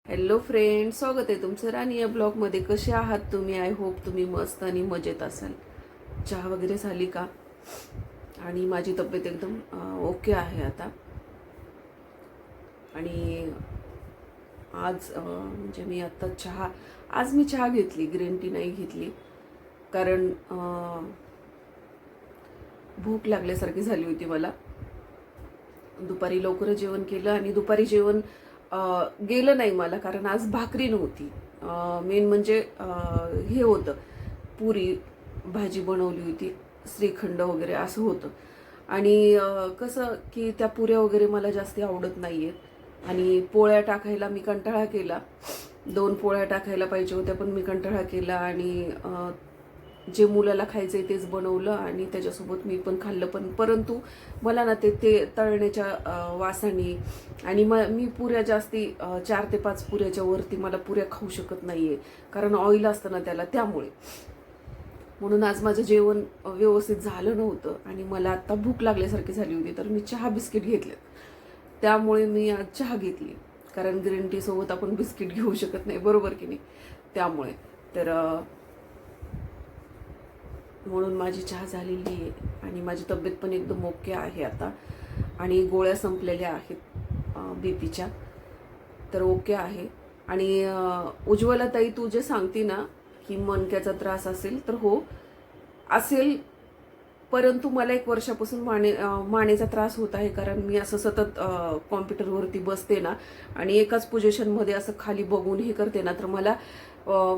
Hello friend, स्वागत आहे तुमचं राणी या ब्लॉगमध्ये. कसे आहात तुम्ही? आय होप तुम्ही मस्त आणि मजेत असाल. चहा वगैरे झाली का? आणि माझी तब्येत एकदम ओके आहे आता. आणि आज म्हणजे मी आत्ता आज मी चहा घेतली, ग्रीन टी नाही घेतली. कारण भूक लागल्यासारखी झाली होती मला. दुपारी लवकर जेवण केलं आणि दुपारी जेवण गेलं नाही मला, कारण आज भाकरी नव्हती. मेन म्हणजे हे होतं, पुरी भाजी बनवली होती, श्रीखंड वगैरे असं होतं. आणि कसं की त्या पुऱ्या वगैरे मला जास्ती आवडत नाही आहेत. आणि पोळ्या टाकायला मी कंटाळा केला. 2 पोळ्या टाकायला पाहिजे होत्या, पण मी कंटाळा केला आणि जे मुलाला खायचंय तेच बनवलं आणि त्याच्यासोबत मी पण खाल्लं. परंतु मला ना ते तळण्याच्या वासाने आणि मी पुऱ्या जास्ती 4 ते 5 पुऱ्याच्या वरती मला पुऱ्या खाऊ शकत नाहीये, कारण ऑइल असतं ना त्याला, त्यामुळे. म्हणून आज माझं जेवण व्यवस्थित झालं नव्हतं आणि मला आता भूक लागल्यासारखी झाली होती, तर मी चहा बिस्किट घेतले. त्यामुळे मी आज चहा घेतली, कारण ग्रीन टी सोबत आपण बिस्किट घेऊ शकत नाही, बरोबर की नाही? त्यामुळे तर म्हणून माझी चहा झालेली आहे आणि माझी तब्येत पण एकदम ओके आहे आता. आणि गोळ्या संपलेल्या आहेत बीपीच्या, तर ओके आहे. आणि उज्ज्वला ताई, तू जे सांगते ना की मणक्याचा त्रास असेल, तर हो असेल. परंतु मला 1 वर्षापासून मानेचा त्रास होत आहे, कारण मी असं सतत कॉम्प्युटरवरती बसते ना आणि एकाच पोझिशनमध्ये असं खाली बघून हे करते ना, तर मला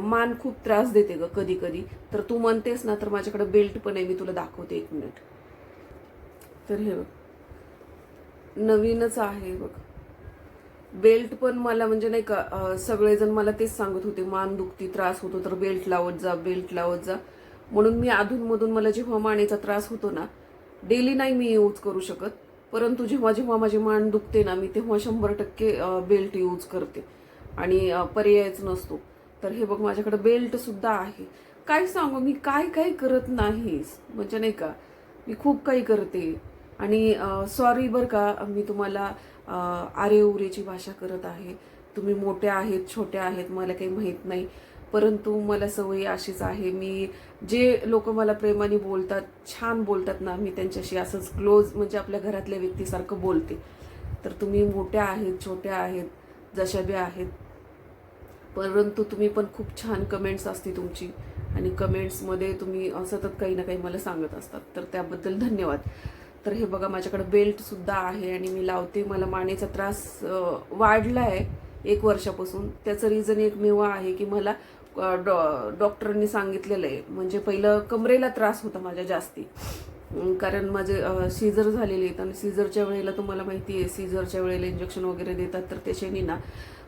मान खूप त्रास देते ग कधी कधी. तर तू म्हणतेस ना, तर माझ्याकडे बेल्ट पण आहे, मी तुला दाखवते 1 मिनिट. तर हे बघ, नवीनच आहे बघ बेल्ट. पण मला म्हणजे नाही का, सगळेजण मला तेच सांगत होते, मान दुखती, त्रास होतो, तर बेल्ट लावत जा, बेल्ट लावत जा. म्हणून मी अधूनमधून, मला जेव्हा मानेचा त्रास होतो ना, डेली नाही मी यूज करू शकत, परंतु जेव्हा जेव्हा माझी मान दुखते ना, मी तेव्हा 100% बेल्ट यूज करते आणि पर्यायच नसतो. तर हे बघ, माझ्याकडे बेल्ट सुद्धा आहे. काय सांगू, मी काय काय करत नाहीस म्हणजे नाही का, मी खूप काही करते. आणि सॉरी बरं का, मी तुम्हाला आरे उरेची भाषा करत आहे. तुम्ही मोठ्या आहेत, छोट्या आहेत, मला काही माहीत नाही, परंतु मला सवय अशीच आहे. मी जे लोक मला प्रेमाने बोलतात, छान बोलतात ना, मी त्यांच्याशी असंच क्लोज, म्हणजे आपल्या घरातल्या व्यक्तीसारखं बोलते. तर तुम्ही मोठ्या आहेत, छोट्या आहेत, जशा बी आहेत, परंतु तुम्ही पण खूप छान कमेंट्स असते तुमची, आणि कमेंट्समध्ये तुम्ही सतत काही ना काही मला सांगत असतात, तर त्याबद्दल धन्यवाद. तर हे बघा, माझ्याकडे बेल्ट सुद्धा आहे आणि मी लावते. मला मानेचा त्रास वाढला आहे 1 वर्षापासून. त्याचं रिझन एकमेव आहे की मला डॉक्टरांनी सांगितलेलं आहे. म्हणजे पहिलं कमरेला त्रास होता माझ्या जास्ती, कारण माझे सीझर झालेले आहेत आणि सीझरच्या वेळेला तुम्हाला माहिती आहे, सीझरच्या वेळेला इंजेक्शन वगैरे देतात, तर त्याच्याने ना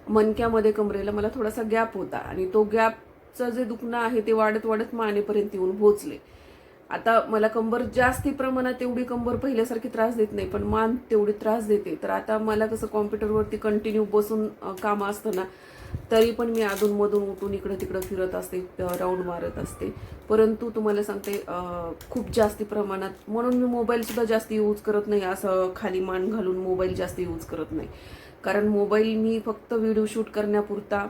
मणक्यामध्ये, कमरेला मला थोडासा गॅप होता आणि तो गॅपचं जे दुखणं आहे ते वाढत वाढत मानेपर्यंत येऊन पोहोचले. आता मला कंबर जास्ती प्रमाणात, एवढी कंबर पहिल्यासारखी त्रास देत नाही, पण मान तेवढी त्रास देते. तर आता मला कसं कॉम्प्युटरवरती कंटिन्यू बसून कामं असतं ना, तरी पण मी अधूनमधून उठून इकडं तिकडं फिरत असते, राऊंड मारत असते. परंतु तुम्हाला सांगते, खूप जास्ती प्रमाणात, म्हणून मी मोबाईलसुद्धा जास्त यूज करत नाही, असं खाली मान घालून मोबाईल जास्त यूज करत नाही. कारण मोबाईल मी फक्त व्हिडिओ शूट करण्यापुरता,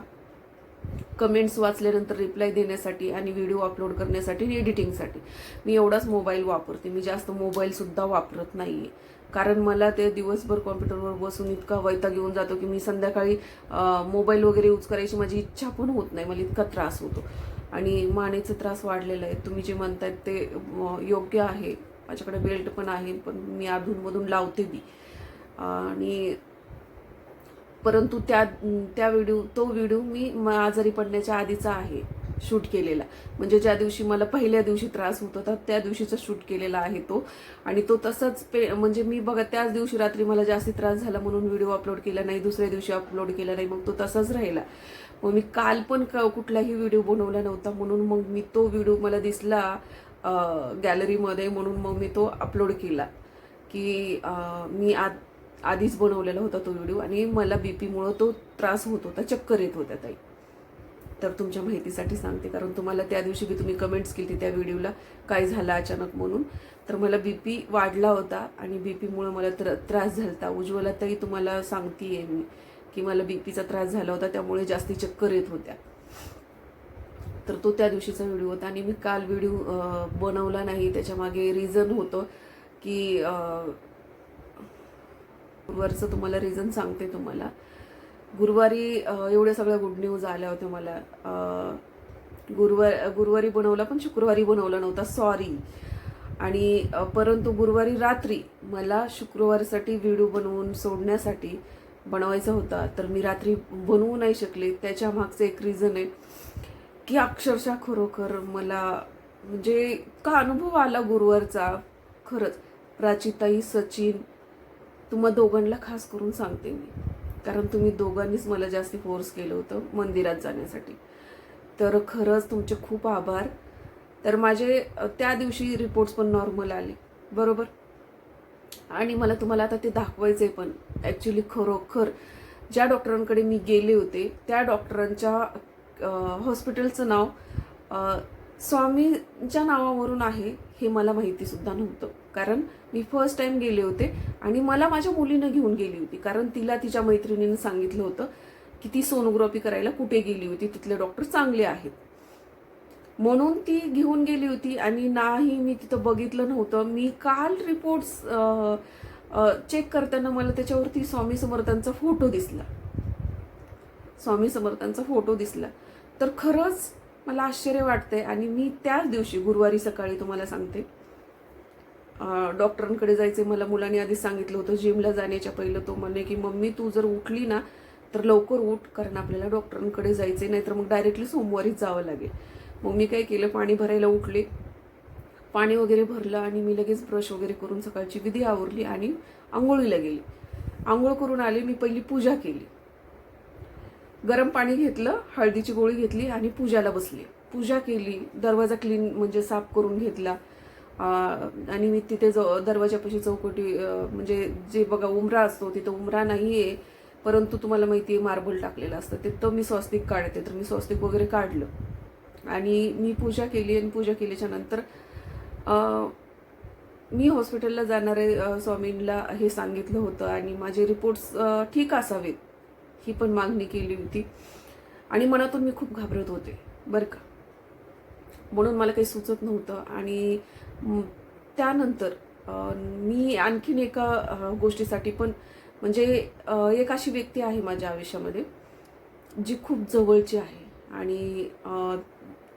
कमेंट्स वाचल्यानंतर रिप्लाय देण्यासाठी आणि व्हिडिओ अपलोड करण्यासाठी आणि एडिटिंगसाठी मी एवढाच मोबाईल वापरते. मी जास्त मोबाईलसुद्धा वापरत नाही आहे, कारण मला ते दिवसभर कॉम्प्युटरवर बसून इतका वैताग घेऊन जातो की मी संध्याकाळी मोबाईल वगैरे यूज करायची माझी इच्छा पण होत नाही, मला इतका त्रास होतो. आणि मानेचा त्रास वाढलेला आहे. तुम्ही जे म्हणतायत ते योग्य आहे. माझ्याकडे बेल्ट पण आहे, पण मी अधूनमधून लावते बी. आणि परंतु तो व्हिडिओ मी आजारी पडण्याच्या आधीचा आहे, शूट केलेला. म्हणजे ज्या दिवशी मला पहिल्या दिवशी त्रास होत होता त्या दिवशीचा शूट केलेला आहे तो. आणि तो तसाच म्हणजे मी बघा, त्याच दिवशी रात्री मला जास्ती त्रास झाला म्हणून व्हिडिओ अपलोड केला नाही, दुसऱ्या दिवशी अपलोड केला नाही, मग तो तसाच राहिला. मग मी काल पण कुठलाही व्हिडिओ बनवला नव्हता, म्हणून मग मी तो व्हिडिओ मला दिसला गॅलरीमध्ये, म्हणून मग मी तो अपलोड केला. की मी आधीच बनवलेला होता तो व्हिडिओ आणि मला बीपीमुळं तो त्रास होत होता, चक्कर येत होत्या ताई. तर तुमच्या माहितीसाठी सांगते, कारण तुम्हाला त्या दिवशी बी तुम्ही कमेंट्स केली त्या व्हिडिओला, काय झालं अचानक म्हणून. तर मला बीपी वाढला होता आणि बीपीमुळं मला त्रास झाला. उज्ज्वला ताई, तुम्हाला सांगतेय मी की मला बीपीचा त्रास झाला होता, त्यामुळे जास्ती चक्कर येत होत्या. तर तो त्या दिवशीचा व्हिडिओ होता. आणि मी काल व्हिडिओ बनवला नाही, त्याच्यामागे रिझन होतं की गुरुवारचं तुम्हाला रिझन सांगते. तुम्हाला गुरुवारी एवढ्या सगळ्या गुड न्यूज आल्या होत्या मला. गुरुवारी बनवला पण शुक्रवारी बनवला नव्हता, सॉरी. आणि परंतु गुरुवारी रात्री मला शुक्रवारसाठी व्हिडिओ बनवून सोडण्यासाठी बनवायचा होता, तर मी रात्री बनवू नाही शकले. त्याच्या मागचं एक रिझन आहे की अक्षरशः खरोखर मला म्हणजे का अनुभव आला गुरुवारचा. खरंच प्राचीताई, सचिन, तुम्हा दोघांना खास करून सांगते मी, कारण तुम्ही दोघांनीच मला जास्ती फोर्स केलं होतं मंदिरात जाण्यासाठी. तर खरंच तुमचे खूप आभार. तर माझे त्या दिवशी रिपोर्ट्स पण नॉर्मल आले, बरोबर. आणि मला तुम्हाला आता ते दाखवायचे पण. ॲक्च्युली खरोखर ज्या डॉक्टरांकडे मी गेले होते त्या डॉक्टरांच्या हॉस्पिटलचं नाव स्वामींच्या नावावरून आहे हे मला माहितीसुद्धा नव्हतं. कारण मी फर्स्ट टाइम गेले होते आणि मला माझ्या मुलीनं घेऊन गेली होती, कारण तिला तिच्या मैत्रिणीनं सांगितलं होतं की ती सोनोग्राफी करायला कुठे गेली होती, तिथले डॉक्टर चांगले आहेत म्हणून ती घेऊन गेली होती. आणि नाही, मी तिथं बघितलं नव्हतं. मी काल रिपोर्ट्स चेक करताना मला त्याच्यावरती स्वामी समर्थांचा फोटो दिसला. तर खरंच मला आश्चर्य वाटतंय. आणि मी त्याच दिवशी गुरुवारी सकाळी तुम्हाला सांगते, डॉक्टरांकडे जायचे मला मुलांनी आधी सांगितलं होतं. जिमला जाण्याच्या पहिलं तो म्हणे की मम्मी तू जर उठली ना तर लवकर उठ, कारण आपल्याला डॉक्टरांकडे जायचे, नाहीतर मग डायरेक्टली सोमवारीच जावं लागेल. मग मी काय केलं, पाणी भरायला उठले, पाणी वगैरे भरलं आणि मी लगेच ब्रश वगैरे करून सकाळची विधी आवरली आणि आंघोळीला गेली. आंघोळ करून आले, मी पहिली पूजा केली. गरम पाणी घेतलं, हळदीची गोळी घेतली आणि पूजाला बसले. पूजा केली, दरवाजा क्लीन म्हणजे साफ करून घेतला. आणि मी तिथे दरवाजापाशी चौकटी म्हणजे जे बघा उमरा असतो, तिथं उमरा नाही आहे, परंतु तुम्हाला माहिती आहे मार्बल टाकलेलं असतं, तिथं मी स्वस्तिक काढते. तर मी स्वस्तिक वगैरे काढलं आणि मी पूजा केली. आणि पूजा केल्याच्या नंतर मी हॉस्पिटलला जाणारे स्वामींना हे सांगितलं होतं आणि माझे रिपोर्ट्स ठीक असावेत ही पण मागणी केली होती. आणि मनातून मी खूप घाबरत होते बरं का, म्हणून मला काही सुचत नव्हतं. आणि त्यानंतर मी आणखीन एका गोष्टीसाठी पण म्हणजे एक अशी व्यक्ती आहे माझ्या आयुष्यामध्ये जी खूप जवळची आहे. आणि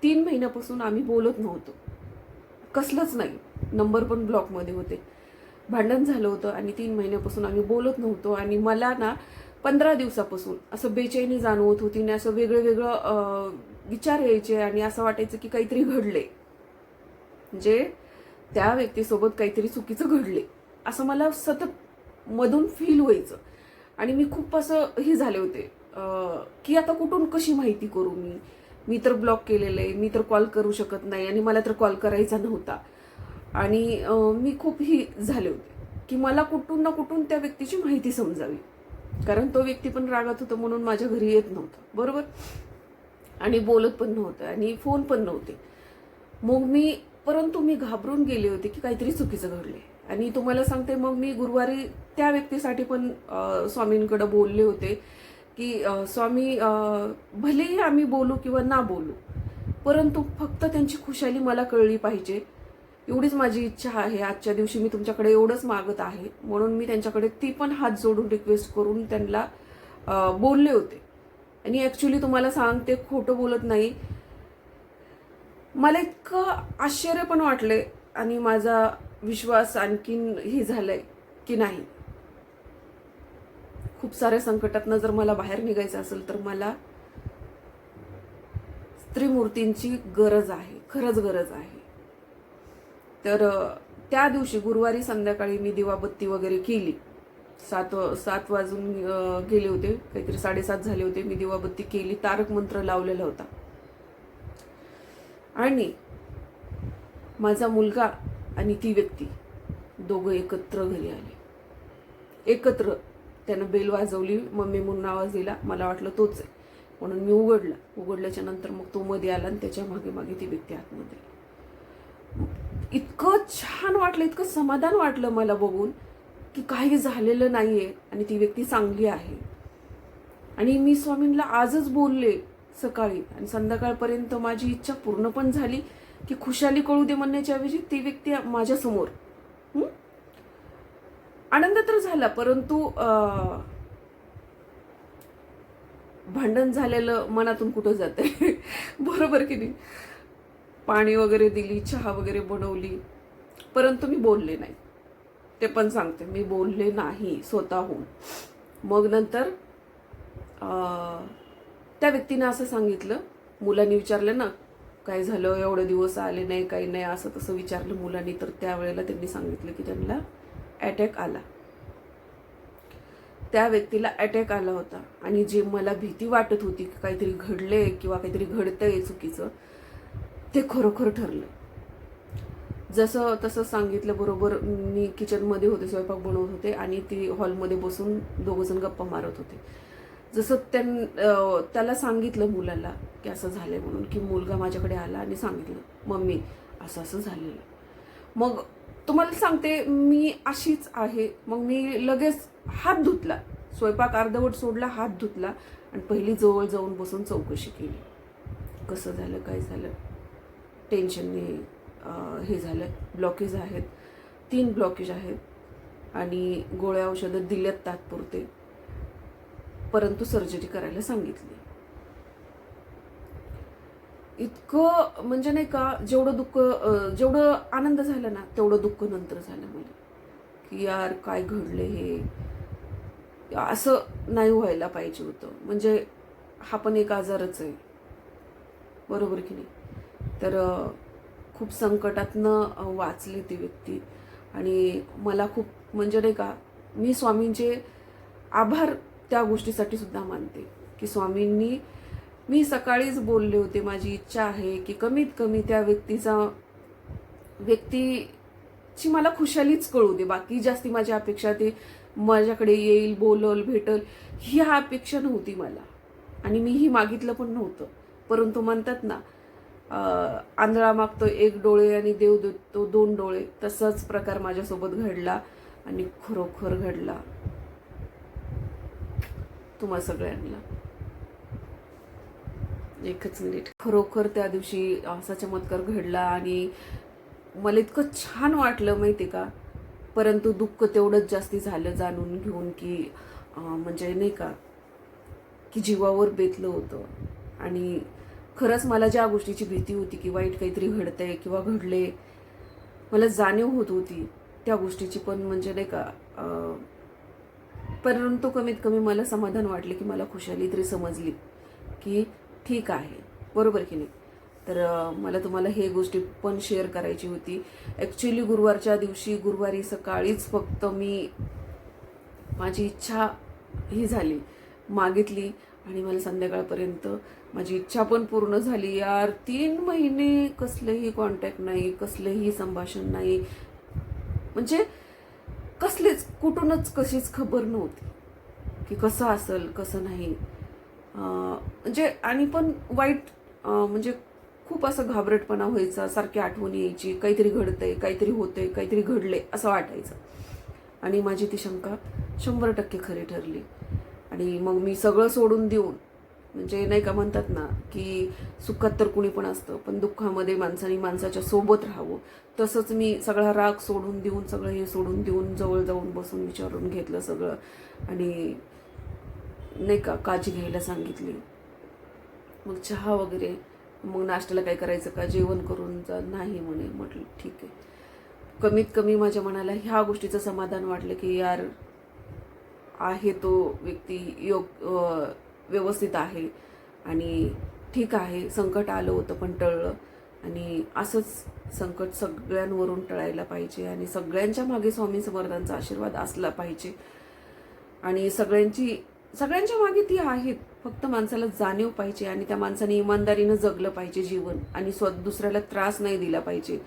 3 महिन्यापासून आम्ही बोलत नव्हतो, कसलंच नाही. नंबर पण ब्लॉकमध्ये होते, भांडण झालं होतं आणि 3 महिन्यापासून आम्ही बोलत नव्हतो. आणि मला ना 15 दिवसापासून असं बेचैनी जाणवत होती आणि असं वेगळं विचार यायचे आणि असं वाटायचं की काहीतरी घडले, म्हणजे त्या व्यक्तीसोबत काहीतरी चुकीचं घडले असं मला सतत मधून फील व्हायचं. आणि मी खूप असं हे झाले होते की आता कुठून कशी माहिती करू, मी तर ब्लॉक केलेलं आहे, मी तर कॉल करू शकत नाही आणि मला तर कॉल करायचा नव्हता. आणि मी खूप ही झाले होते की मला कुठून ना कुठून त्या व्यक्तीची माहिती समजावी, कारण तो व्यक्ती पण रागात होता म्हणून माझ्या घरी येत नव्हता, बरोबर. आणि बोलत पण नव्हतं आणि फोन पण नव्हते. मग परंतु मी घाबरून गेले होते की काहीतरी चुकीचं घडले. आणि तुम्हाला सांगते, मग मी गुरुवारी त्या व्यक्तीसाठी पण स्वामींकडे बोलले होते की स्वामी भलेही आम्ही बोलू किंवा ना बोलू, परंतु फक्त त्यांची खुशाली मला कळली पाहिजे, एवढीच माझी इच्छा आहे. आजच्या दिवशी मी तुमच्याकडे एवढंच मागत आहे. म्हणून मी त्यांच्याकडे ती पण हात जोडून रिक्वेस्ट करून त्यांना बोलले होते. आणि ॲक्च्युली तुम्हाला सांगते, खोटं बोलत नाही, मला इतकं आश्चर्य पण वाटले आणि माझा विश्वास आणखीन हे झालंय की नाही, खूप साऱ्या संकटातनं जर मला बाहेर निघायचं असेल तर मला स्त्रीमूर्तींची गरज आहे, खरंच गरज आहे. तर त्या दिवशी गुरुवारी संध्याकाळी मी दिवाबत्ती वगैरे केली. 7 वाजून गेले होते, काहीतरी 7:30 झाले होते. मी दिवाबत्ती केली, तारक मंत्र लावलेला होता. आणि माझा मुलगा आणि ती व्यक्ती दोघं एकत्र घरी आले. एकत्र त्यानं बेल वाजवली, मम्मी म्हणून आवाज दिला, मला वाटलं तोच आहे म्हणून मी उघडल्याच्या नंतर मग तो मध्ये आला आणि त्याच्या मागे मागे ती व्यक्ती आतमध्ये. इतकं छान वाटलं, इतकं समाधान वाटलं मला बघून की काही झालेलं नाहीये आणि ती व्यक्ती चांगली आहे. आणि मी स्वामींना आजच बोलले सकाळी, आणि संध्याकाळपर्यंत माझी इच्छा पूर्ण पण झाली की खुशाली कळू दे म्हणण्याच्या ऐवजी ती व्यक्ती माझ्यासमोर. आनंद तर झाला, परंतु भांडण झालेलं मनातून कुठं जाते. बरोबर की नाही. पाणी वगैरे दिली, चहा वगैरे बनवली, परंतु मी बोलले नाही. ते पण सांगते, मी बोलले नाही स्वतःहून. मग नंतर त्या व्यक्तीने असं सांगितलं, मुलांनी विचारलं ना काय झालं, एवढे दिवस आले नाही, काही नाही, असं तसं विचारलं मुलांनी. तर त्यावेळेला त्यांनी सांगितलं की त्यांना अटॅक आला, त्या व्यक्तीला अटॅक आला होता. आणि जे मला भीती वाटत होती की काहीतरी घडले किंवा काहीतरी घडतंय चुकीचं, ते खरोखर ठरलं. जसं तसं सांगितलं. बरोबर मी किचनमध्ये होते, स्वयंपाक बनवत होते, आणि ती हॉलमध्ये बसून दोघंजण गप्पा मारत होते. जसं त्याला सांगितलं मुलाला की असं झालंय म्हणून, की मुलगा माझ्याकडे आला आणि सांगितलं, मम्मी असं असं झालेलं. मग तुम्हाला सांगते, मी अशीच आहे. मग मी लगेच हात धुतला, स्वयंपाक अर्धवट सोडला, हात धुतला, आणि पहिली जवळ जाऊन बसून चौकशी केली. कसं झालं, काय झालं. टेन्शनने हे झालं, ब्लॉकेज आहेत, 3 ब्लॉकेज आहेत, आणि गोळ्या औषधं दिल्यात तात्पुरते, परंतु सर्जरी करायला सांगितली. इतकं म्हणजे नाही का, जेवढं आनंद झाला ना, तेवढं दुःख नंतर झालं मला, की यार काय घडले हे, असं नाही व्हायला पाहिजे होतं. म्हणजे हा पण एक आजारच आहे, बरोबर की नाही. तर खूप संकटातनं वाचली ती व्यक्ती. आणि मला खूप म्हणजे नाही का, मी स्वामींचे आभार त्या गोष्टीसाठी सुद्धा मानते की स्वामींनी, मी सकाळीच बोलले होते, माझी इच्छा आहे की कमीत कमी त्या व्यक्तीची मला खुशालीच कळू दे. बाकी जास्ती माझी अपेक्षा ते माझ्याकडे येईल, बोलल, भेटल, ही अपेक्षा नव्हती मला, आणि मीही मागितलं पण नव्हतं. परंतु म्हणतात ना, आंधळा मागतो 1 डोळे आणि देव देतो 2 डोळे, तसाच प्रकार माझ्यासोबत घडला, आणि खरोखर घडला. तुम्हा सगळ्यांना एकच मिनिट. खरोखर त्या दिवशी असा चमत्कार घडला, आणि मला इतकं छान वाटलं माहिती का. परंतु दुःख तेवढंच जास्ती झालं जाणून घेऊन, की म्हणजे नाही का, की जीवावर बेतलं होतं. आणि खरंच मला ज्या गोष्टीची भीती होती की वाईट काहीतरी घडतंय किंवा घडले, मला जाणीव होत होती त्या गोष्टीची, पण म्हणजे नाही का, परंतु कमीत कमी मला समाधान वाटले की मला खुशाली तरी समजली की ठीक आहे, बरोबर की नाही. तर मला तुम्हाला हे गोष्टी पण शेअर करायची होती. ॲक्च्युली गुरुवारच्या दिवशी, गुरुवारी सकाळीच फक्त मी, माझी इच्छा ही झाली, मागितली, आणि मला संध्याकाळपर्यंत माझी इच्छा पण पूर्ण झाली. यार 3 महिने कसलेही कॉन्टॅक्ट नाही, कसलेही संभाषण नाही, म्हणजे कसलेच, कुठूनच कशीच खबर नव्हती की कसं असेल कसं नाही. म्हणजे आणि पण वाईट, म्हणजे खूप असं घाबरटपणा व्हायचा, सारखी आठवण यायची, काहीतरी घडतंय, काहीतरी होतंय, काहीतरी घडले असं वाटायचं. आणि माझी ती शंका 100% खरी ठरली. आणि मग मी सगळं सोडून देऊन, म्हणजे नाही का म्हणतात ना की सुखात तर कुणी पण असतं, पण दुःखामध्ये माणसाने माणसाच्या सोबत राहावं, तसंच मी सगळा राग सोडून देऊन, सगळं हे सोडून देऊन जवळ जाऊन बसून विचारून घेतलं सगळं. आणि नाही का काळजी घ्यायला सांगितली. मग चहा वगैरे, मग नाश्त्याला काय करायचं का, जेवण करून जा, नाही म्हणे. म्हटलं ठीक आहे. कमीत कमी माझ्या मनाला ह्या गोष्टीचं समाधान वाटलं की यार आहे तो व्यक्ती व्यवस्थित आहे, आणि ठीक आहे, संकट आलं होतं पण टळलं. आणि असंच संकट सगळ्यांवरून टळायला पाहिजे, आणि सगळ्यांच्या मागे स्वामी समर्थांचा आशीर्वाद असला पाहिजे. आणि सगळ्यांच्या मागे ती आहेत, फक्त माणसाला जाणीव पाहिजे, आणि त्या माणसाने इमानदारीनं जगलं पाहिजे जीवन, आणि दुसऱ्याला त्रास नाही दिला पाहिजे,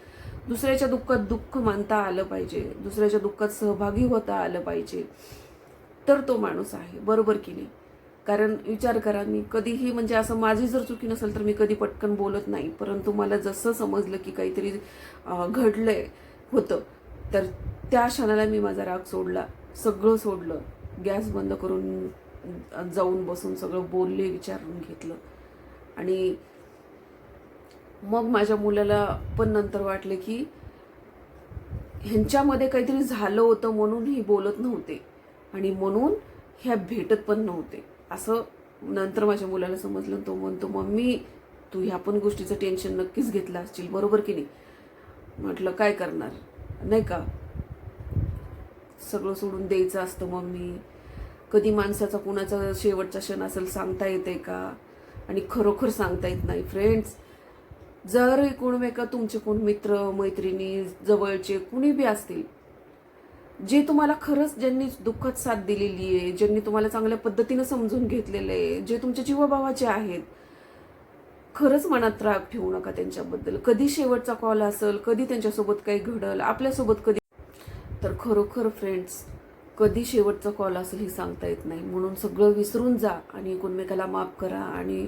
दुसऱ्याच्या दुःखात दुःख मानता आलं पाहिजे, दुसऱ्याच्या दुःखात सहभागी होता आलं पाहिजे, तर तो माणूस आहे, बरोबर की नाही. कारण विचार करा, मी कधीही म्हणजे असं माझी जर चुकी नसेल तर मी कधी पटकन बोलत नाही, परंतु मला जसं समजलं की काहीतरी घडलंय होतं, तर त्या क्षणाला मी माझा राग सोडला, सगळं सोडलं, गॅस बंद करून जाऊन बसून सगळं बोलले, विचारून घेतलं. आणि मग माझ्या मुलाला पण नंतर वाटले की ह्यांच्यामध्ये काहीतरी झालं होतं म्हणून ही बोलत नव्हते आणि म्हणून ह्या भेटत पण नव्हते, असं नंतर माझ्या मुलाला समजलं. तो म्हणतो, मम्मी तू ह्या पण गोष्टीचं टेन्शन नक्कीच घेतलं असशील, बरोबर की नाही. म्हटलं काय करणार, नाही का, सगळं सोडून द्यायचं असतं मम्मी. कधी माणसाचा कुणाचा शेवटचा क्षण असेल सांगता येते का, आणि खरोखर सांगता येत नाही फ्रेंड्स. जर कोण का तुमचे कोण मित्र मैत्रिणी जवळचे कुणी बी असतील, जे तुम्हाला खरंच ज्यांनी दुःखात साथ दिलेली आहे, ज्यांनी तुम्हाला चांगल्या पद्धतीनं समजून घेतलेलं आहे, जे तुमच्या जीवाभावाचे आहेत, खरंच मनात राग ठेवू नका त्यांच्याबद्दल. कधी शेवटचा कॉल असेल, कधी त्यांच्यासोबत काही घडल, आपल्यासोबत कधी, तर खरोखर फ्रेंड्स कधी शेवटचा कॉल असेल हे सांगता येत नाही. म्हणून सगळं विसरून जा आणि एकमेकाला माफ करा आणि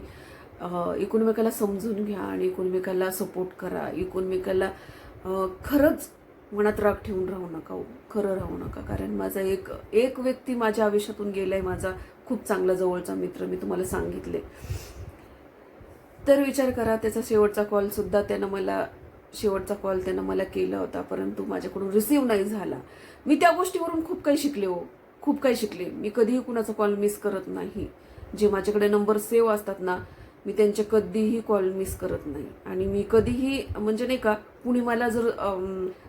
एकमेकाला समजून घ्या आणि एकमेकाला सपोर्ट करा. एकमेकाला खरंच मनात राग ठेवून राहू नका, खरं राहू नका. कारण माझा एक व्यक्ती माझ्या आयुष्यातून गेलाय, माझा खूप चांगला जवळचा मित्र, मी तुम्हाला सांगितले. तर विचार करा, त्याचा शेवटचा कॉल त्यानं मला केला होता, परंतु माझ्याकडून रिसीव्ह नाही झाला. मी त्या गोष्टीवरून खूप काही शिकले हो, खूप काही शिकले. मी कधीही कुणाचा कॉल मिस करत नाही. जे माझ्याकडे नंबर सेव्ह असतात ना, मी त्यांचे कधीही कॉल मिस करत नाही. आणि मी कधीही म्हणजे नाही का, कुणी मला जर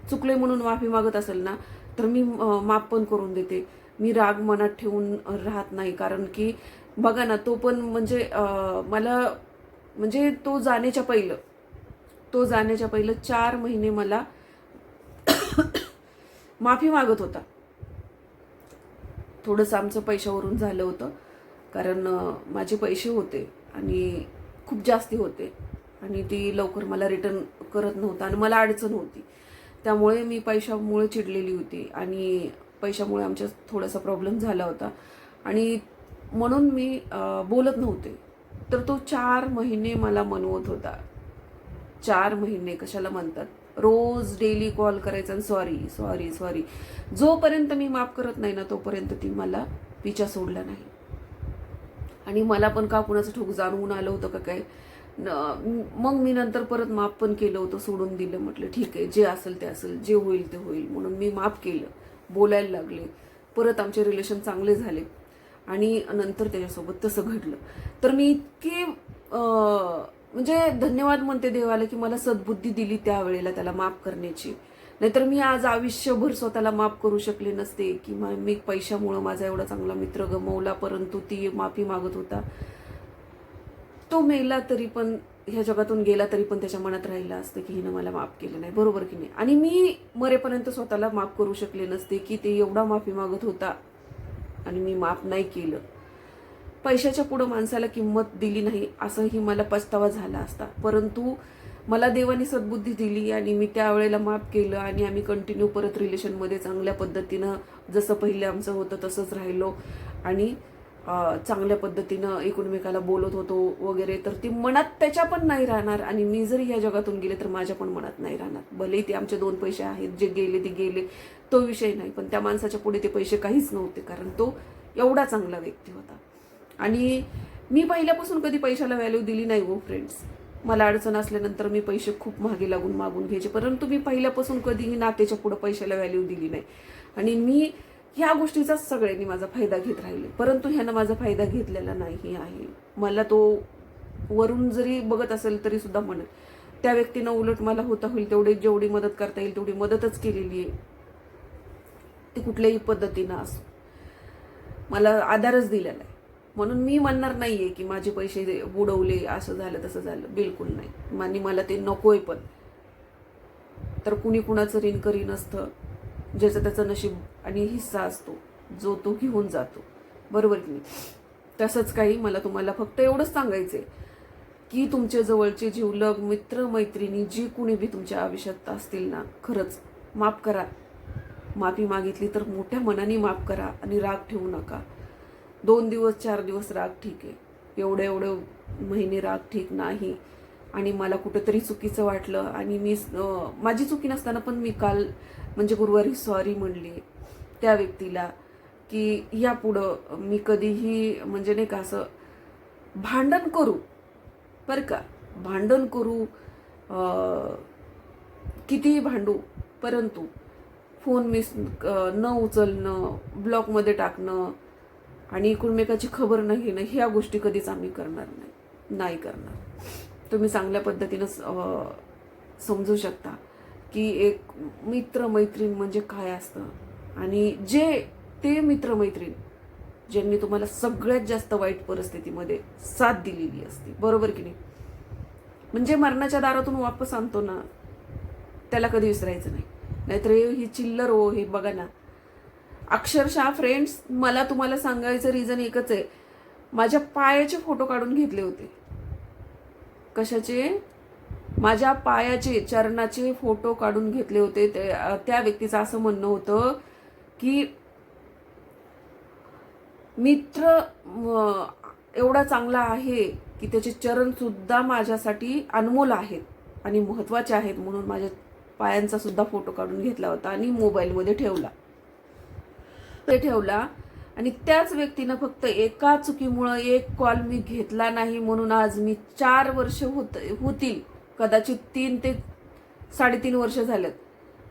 चुकले म्हणून माफी मागत असेल ना, तर मी माफ पण करून देते. मी राग मनात ठेवून राहत नाही. कारण की बघा ना, तो पण म्हणजे मला म्हणजे तो जाण्याच्या पहिलं 4 महिने मला माफी मागत होता. थोडंसं आमचं पैशावरून झालं होतं, कारण माझे पैसे होते आणि खूप जास्ती होते आणि ती लवकर मला रिटर्न करत नव्हता आणि मला अडचण होती. त्यामुळे मी पैशामुळे चिडलेली होती आणि पैशामुळे आमच्या थोडासा प्रॉब्लेम झाला होता आणि म्हणून मी बोलत नव्हते. तर तो 4 महिने मला मनवत होता. 4 महिने कशाला म्हणतात, रोज डेली कॉल करायचा आणि सॉरी सॉरी सॉरी. जोपर्यंत मी माफ करत नाही ना, तोपर्यंत ती मला पिछा सोडला नाही. आणि मला पण का कुणाचं ठोक जाणवून आलं होतं का काय, मग मी नंतर परत माफ पण केलं होतं, सोडून दिलं. म्हटलं ठीक आहे, जे असेल ते असेल, जे होईल ते होईल, म्हणून मी माफ केलं, बोलायला लागले. परत आमचे रिलेशन चांगले झाले आणि नंतर त्याच्यासोबत तसं घडलं. तर मी इतके म्हणजे धन्यवाद म्हणते देवाला की मला सद्बुद्धी दिली त्यावेळेला त्याला माफ करण्याची. नाहीतर मी आज आयुष्यभर स्वतःला माफ करू शकले नसते. की मी पैशामुळं माझा एवढा चांगला मित्र गमावला, परंतु ती माफी मागत होता. तो मेला तरी पण, ह्या जगातून गेला तरी पण त्याच्या मनात राहिलं असतं की हिनं मला माफ केलं नाही, बरोबर की नाही. आणि मी मरेपर्यंत स्वतःला माफ करू शकले नसते की ते एवढा माफी मागत होता आणि मी माफ नाही केलं. पैशाच्या पुढं माणसाला किंमत दिली नाही असंही मला पछतावा झाला असता, परंतु मला देवाने सद्बुद्धी दिली आणि मी त्यावेळेला माफ केलं आणि आम्ही कंटिन्यू परत रिलेशनमध्ये चांगल्या पद्धतीनं, जसं पहिलं आमचं होतं तसंच राहिलो आणि चांगल्या पद्धतीनं एकमेकाला बोलत होतो वगैरे. तर ती मनात त्याच्या पण नाही राहणार आणि मी जरी या जगातून गेले तर माझ्या पण मनात नाही राहणार. भले ते आमचे 2 पैसे आहेत, जे गेले ते गेले, तो विषय नाही, पण त्या माणसाच्या पुढे ते पैसे काहीच नव्हते, कारण तो एवढा चांगला व्यक्ती होता. आणि मी पहिल्यापासून कधी पैशाला व्हॅल्यू दिली नाही हो फ्रेंड्स. मला अडचण असल्यानंतर मी पैसे खूप मागे लागून मागून घ्यायचे, परंतु मी पहिल्यापासून कधीही नात्याच्या पुढे पैशाला व्हॅल्यू दिली नाही. आणि मी ह्या गोष्टीचाच सगळ्यांनी माझा फायदा घेत राहिले, परंतु ह्यानं माझा फायदा घेतलेला नाही आहे. मला तो वरून जरी बघत असेल तरी सुद्धा म्हणत, त्या व्यक्तीनं उलट मला होता होईल तेवढी, जेवढी मदत करता येईल तेवढी मदतच केलेली आहे. ती कुठल्याही पद्धतीनं असो, मला आधारच दिलेला आहे. म्हणून मी म्हणणार नाहीये की माझे पैसे बुडवले, असं झालं तसं झालं, बिलकुल नाही. आणि मला ते नकोय पण. तर कुणी कुणाचं ऋण करी नसतं, ज्याचं त्याचं नशीब आणि हिस्सा असतो, जो तो घेऊन जातो, बरोबर की नाही. तसंच काही मला तुम्हाला फक्त एवढंच सांगायचंय की तुमचे जवळचे जीवलग मित्र मैत्रिणी जी कुणी बी तुमच्या आयुष्यात असतील ना, खरंच माफ करा. माफी मागितली तर मोठ्या मनाने माफ करा आणि राग ठेवू नका. 2 दिवस 4 दिवस राग ठीक आहे, एवढे महिने राग ठीक नाही. आणि मला कुठंतरी चुकीचं वाटलं आणि मी माझी चुकी नसताना पण मी काल म्हणजे गुरुवारी सॉरी म्हणली त्या व्यक्तीला. की यापुढं मी कधीही म्हणजे नाही का असं भांडण करू, बरं का, भांडण करू, कितीही भांडू, परंतु फोन मिस न उचलणं, ब्लॉकमध्ये टाकणं आणि एकमेकाची खबर नाही घेणं, ह्या गोष्टी कधीच आम्ही करणार नाही करणार. तुम्ही चांगल्या पद्धतीनं समजू शकता की एक मित्रमैत्रीण म्हणजे काय असतं, आणि ते मित्रमैत्रीण ज्यांनी तुम्हाला सगळ्यात जास्त वाईट परिस्थितीमध्ये साथ दिलेली असते, बरोबर की नाही, म्हणजे मरणाच्या दारातून वापस आणतो ना, त्याला कधी विसरायचं नाही. नाहीतर ही चिल्लर हो, हे बघा ना, अक्षरशः फ्रेंड्स, मला तुम्हाला सांगायचं रिझन एकच आहे, माझ्या पायाचे फोटो काढून घेतले होते. कशाचे? माझ्या पायाचे, चरणाचे फोटो काढून घेतले होते. त्या व्यक्तीचं असं म्हणणं होतं की मित्र एवढा चांगला आहे की त्याचे चरण सुद्धा माझ्यासाठी अनमोल आहेत आणि महत्वाचे आहेत, म्हणून माझ्या पायांचा सुद्धा फोटो काढून घेतला होता आणि मोबाईलमध्ये ठेवला. आणि त्याच व्यक्तीनं फक्त एका चुकीमुळं एक कॉल मी घेतला नाही, म्हणून आज मी 4 वर्ष होतील, कदाचित 3 ते 3.5 वर्ष झालेत,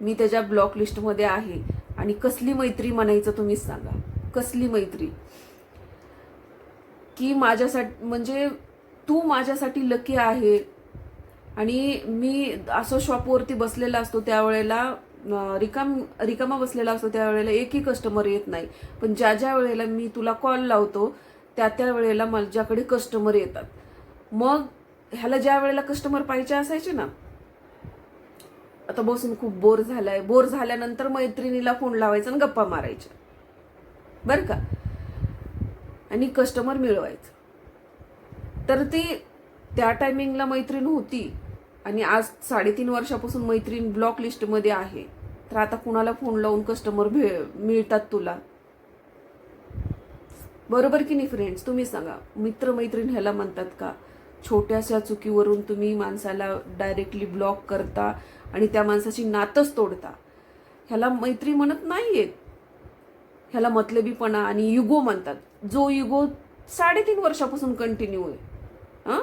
मी त्याच्या ब्लॉक लिस्टमध्ये आहे. आणि कसली मैत्री म्हणायचं तुम्हीच सांगा, कसली मैत्री, की माझ्यासाठी, म्हणजे तू माझ्यासाठी लकी आहे. आणि मी असं शॉपवरती बसलेला असतो त्यावेळेला, रिकामा बसलेला असतो त्यावेळेला एकही कस्टमर येत नाही, पण ज्या वेळेला मी तुला कॉल लावतो त्या वेळेला माझ्याकडे कस्टमर येतात. मग ह्याला ज्या वेळेला कस्टमर पाहिजे असायचे ना, आता बसून खूप बोर झाल्यानंतर मैत्रिणीला फोन लावायचा आणि गप्पा मारायच्या, बरं का, आणि कस्टमर मिळवायचं. तर ती त्या टायमिंगला मैत्रीण होती आणि आज 3.5 वर्षापासून मैत्रीण ब्लॉक लिस्टमध्ये आहे. तर आता कुणाला फोन लावून कस्टमर मिळतात तुला, बरोबर की नाही फ्रेंड्स? तुम्ही सांगा, मित्रमैत्रीण ह्याला म्हणतात का? छोट्याशा चुकीवरून तुम्ही माणसाला डायरेक्टली ब्लॉक करता आणि त्या माणसाची नातच तोडता, ह्याला मैत्री म्हणत नाहीयेत, ह्याला मतलबीपणा आणि युगो म्हणतात. जो युगो 3.5 वर्षापासून कंटिन्यू आहे.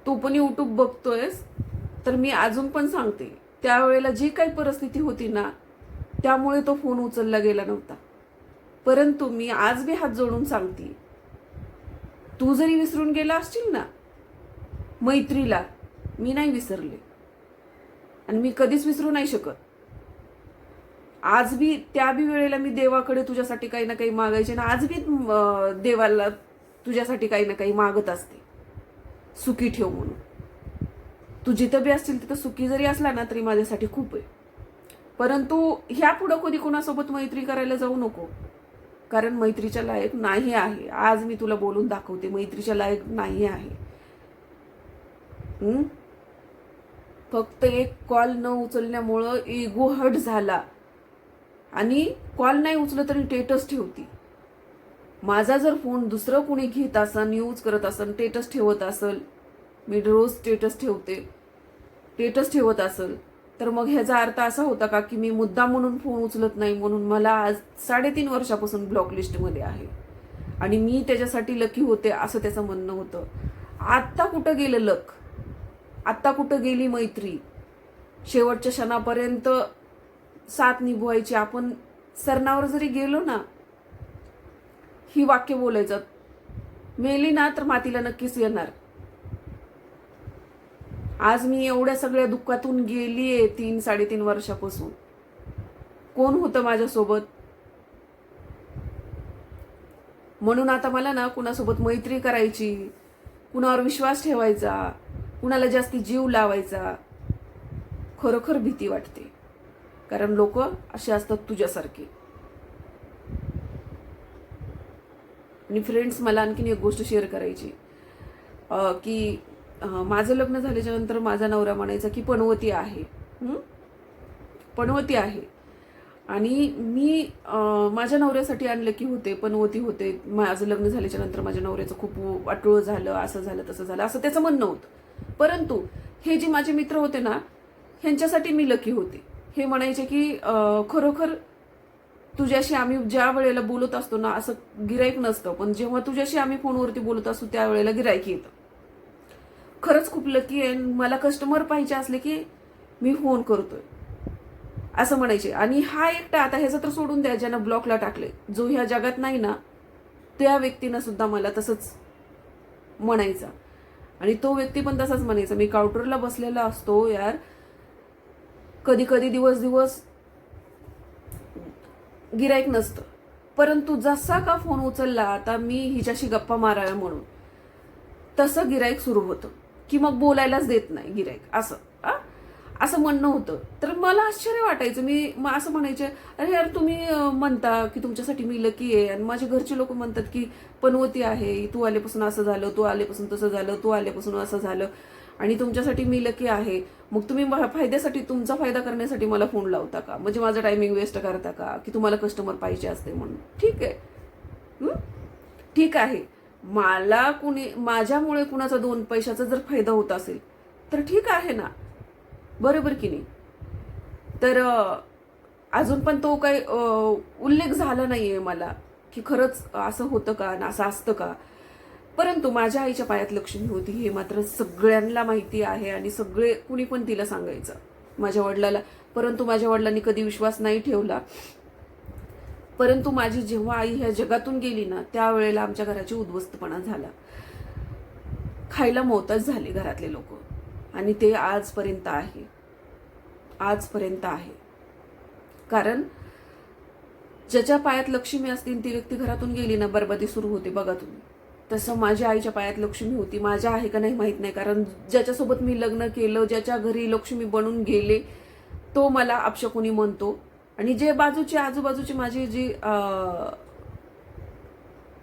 तू पण यूट्यूब बघतोयस तर मी अजून पण सांगते, त्यावेळेला जी काही परिस्थिती होती ना, त्यामुळे तो फोन उचलला गेला नव्हता. परंतु मी आज बी हात जोडून सांगते, तू जरी विसरून गेला असशील ना मैत्रीला, मी नाही विसरले आणि मी कधीच विसरू नाही शकत. आज बी त्या बी वेळेला मी देवाकडे तुझ्यासाठी काही ना काही मागायचे ना, आज बी देवाला तुझ्यासाठी काही ना काही मागत असते, सुखी ठेव म्हणून. तू जिथं बी असतील तिथं सुखी जरी असला ना तरी माझ्यासाठी खूप आहे. परंतु ह्या पुढं कधी कोणासोबत मैत्री करायला जाऊ नको, कारण मैत्रीच्या लायक नाही आहे. आज मी तुला बोलून दाखवते, मैत्रीच्या लायक नाही आहे. फक्त एक कॉल न उचलण्यामुळं इगो हर्ट झाला आणि कॉल नाही उचलं तरी स्टेटस ठेवती. माझा जर फोन दुसरं कोणी घेत असन, यूज करत असन, स्टेटस ठेवत असेल, मी रोज स्टेटस ठेवत असेल, तर मग ह्याचा अर्थ असा होता का की मी मुद्दा म्हणून फोन उचलत नाही, म्हणून मला आज 3.5 वर्षापासून ब्लॉक लिस्टमध्ये आहे आणि मी त्याच्यासाठी लकी होते, असं त्याचं म्हणणं होतं. आत्ता कुठं गेलं लक, आत्ता कुठं गेली मैत्री? शेवटच्या क्षणापर्यंत साथ निभवायची. आपण सरणावर जरी गेलो ना, ही वाक्य बोलायचं, मेली ना तर मातीला नक्कीच येणार. आज मी एवढ्या सगळ्या दुःखातून गेलीये 3-3.5 वर्षापासून. कोण होतं माझ्यासोबत? म्हणून आता मला ना कुणासोबत मैत्री करायची, कुणावर विश्वास ठेवायचा, कुणाला जास्ती जीव लावायचा, खरोखर भीती वाटते. कारण लोक असे असतात तुझ्यासारखे. आणि फ्रेंड्स, मला आणखीन एक गोष्ट शेअर करायची की माझं लग्न झाल्याच्या नंतर माझा नवरा म्हणायचा की पनवती आहे, पनवती आहे. आणि मी माझ्या नवऱ्यासाठी अनलकी होते, पनवती होते. माझं लग्न झाल्याच्या नंतर माझ्या नवऱ्याचं खूप वाटोळं झालं, असं झालं तसं झालं, असं त्याचं म्हणणं होतं. परंतु हे जे माझे मित्र होते ना, ह्यांच्यासाठी मी लकी होते. हे म्हणायचे की खरोखर तुझ्याशी आम्ही ज्या वेळेला बोलत असतो ना, असं गिराईक नसतं, पण जेव्हा तुझ्याशी आम्ही फोनवरती बोलत असतो त्यावेळेला गिराईक येतं. खरंच खूप लकी आहे. मला कस्टमर पाहिजे असले की मी फोन करतोय असं म्हणायचे. आणि हा एकटा, आता ह्याचं तर सोडून द्या, ज्यानं ब्लॉकला टाकले, जो ह्या जगात नाही ना, त्या व्यक्तीनं सुद्धा मला तसंच म्हणायचा. आणि तो व्यक्ती पण तसाच म्हणायचा, मी काउंटरला बसलेला असतो यार, कधी कधी दिवस दिवस गिराईक नसतं, परंतु जसा का फोन उचलला, आता मी हिच्याशी गप्पा माराव्या म्हणून, तसं गिराईक सुरू होतं, की मग बोलायलाच देत नाही गिराईक, असं म्हणणं होतं. तर मला आश्चर्य वाटायचं. मी असं म्हणायचे, अरे यार तुम्ही म्हणता की तुमच्यासाठी मी लकी आहे, आणि माझे घरचे लोक म्हणतात की पनवती आहे, तू आल्यापासून असं झालं, तू आल्यापासून तसं झालं, तू आल्यापासून असं झालं, आणि तुमच्यासाठी मी लकी आहे. मग तुम्ही फायद्यासाठी, तुमचा फायदा करण्यासाठी मला फोन लावता का? म्हणजे माझं टायमिंग वेस्ट करता का? की तुम्हाला कस्टमर पाहिजे असते म्हणून? ठीक आहे, ठीक आहे. मला माझ्यामुळे कुणाचा 2 पैशाचा जर फायदा होत असेल तर ठीक आहे ना, बरोबर की नाही? तर अजून पण तो काही उल्लेख झाला नाहीये मला की खरंच असं होतं का ना, असं असतं का. परंतु माझ्या आईच्या पायात लक्ष्मी होती हे मात्र सगळ्यांना माहिती आहे, आणि सगळे कुणी पण तिला सांगायचं, माझ्या वडिलाला. परंतु माझ्या वडिलांनी कधी विश्वास नाही ठेवला. परंतु माझी जेव्हा आई ह्या जगातून गेली ना, त्यावेळेला आमच्या घराची उद्ध्वस्तपणा झाला, खायला मोहताज झाले घरातले लोक, आणि ते आजपर्यंत आहे, आजपर्यंत आहे. कारण ज्याच्या पायात लक्ष्मी असतील ती व्यक्ती घरातून गेली ना, बरबादी सुरू होते. बघा तुम्ही, तसं माझ्या आईच्या पायात लक्ष्मी होती. माझ्या आहे का नाही माहित नाही, कारण ज्याच्यासोबत मी लग्न केलं, ज्याच्या घरी लक्ष्मी बनून गेले, तो मला अपशकुनी म्हणतो. आणि जे आजूबाजूची माझी जी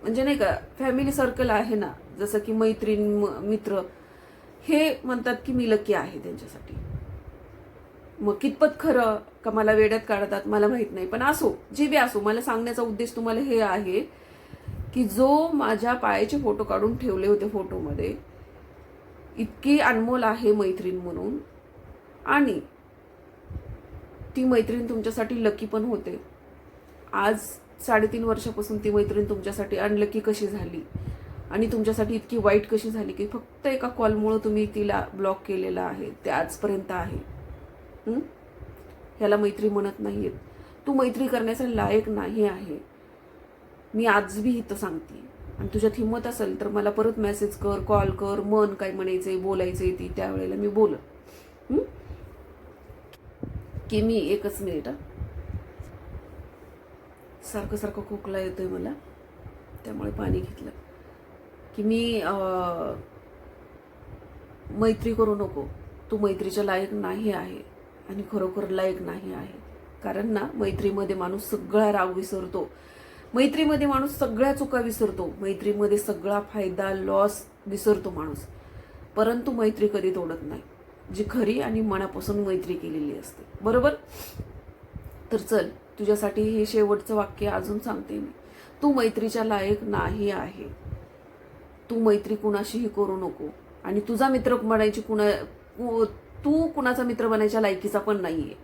म्हणजे नाही का फॅमिली सर्कल आहे ना, जसं की मैत्रीण, मित्र, हे म्हणतात की मी लकी आहे त्यांच्यासाठी. मग कितपत खरं का मला वेड्यात काढतात मला माहित नाही, पण असो, जे बी असो, मला सांगण्याचा उद्देश तुम्हाला हे आहे की जो माझ्या पायाचे फोटो काढून ठेवले होते फोटोमध्ये, इतकी अनमोल आहे मैत्रीण म्हणून, आणि ती मैत्रीण तुमच्यासाठी लकी पण होते. आज 3.5 वर्षापासून ती मैत्रीण तुमच्यासाठी अनलकी कशी झाली आणि तुमच्यासाठी इतकी वाईट कशी झाली की फक्त एका कॉलमुळे तुम्ही तिला ब्लॉक केलेला आहे, ते आजपर्यंत आहे. ह्याला मैत्री म्हणत नाहीयेत. तू मैत्री करण्याचा लायक नाही आहे. मी आज बी इथं सांगते, आणि तुझ्यात हिंमत असेल तर मला परत मेसेज कर, कॉल कर, मन काय म्हणायचंय, बोलायचंय ती त्यावेळेला मी बोल. की मी एकच मिनिट, सारखं सारखं खोकला येतोय मला, त्यामुळे पाणी घेतलं. की मी मैत्री करू नको, तू मैत्रीच्या लायक नाही आहे, आणि खरोखर लायक नाही आहे. कारण ना, मैत्रीमध्ये माणूस सगळा राग विसरतो, मैत्रीमध्ये माणूस सगळ्या चुका विसरतो, मैत्रीमध्ये सगळा फायदा, लॉस विसरतो माणूस. परंतु मैत्री कधी तोडत नाही, जी खरी आणि मनापासून मैत्री केलेली असते, बरोबर? तर चल, तुझ्यासाठी हे शेवटचं वाक्य अजून सांगते मी. तू मैत्रीच्या लायक नाही आहे. तू मैत्री कुणाशीही करू नको, आणि तुझा मित्र बनायची तू कुणाचा मित्र बनायच्या लायकीचा पण नाहीये,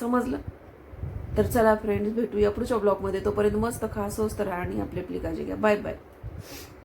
समजलं? तर चला फ्रेंड्स, भेटूया पुढच्या ब्लॉगमध्ये. तोपर्यंत मस्त खा, स्वस्त राहा, आणि आपली काळजी घ्या. Bye bye.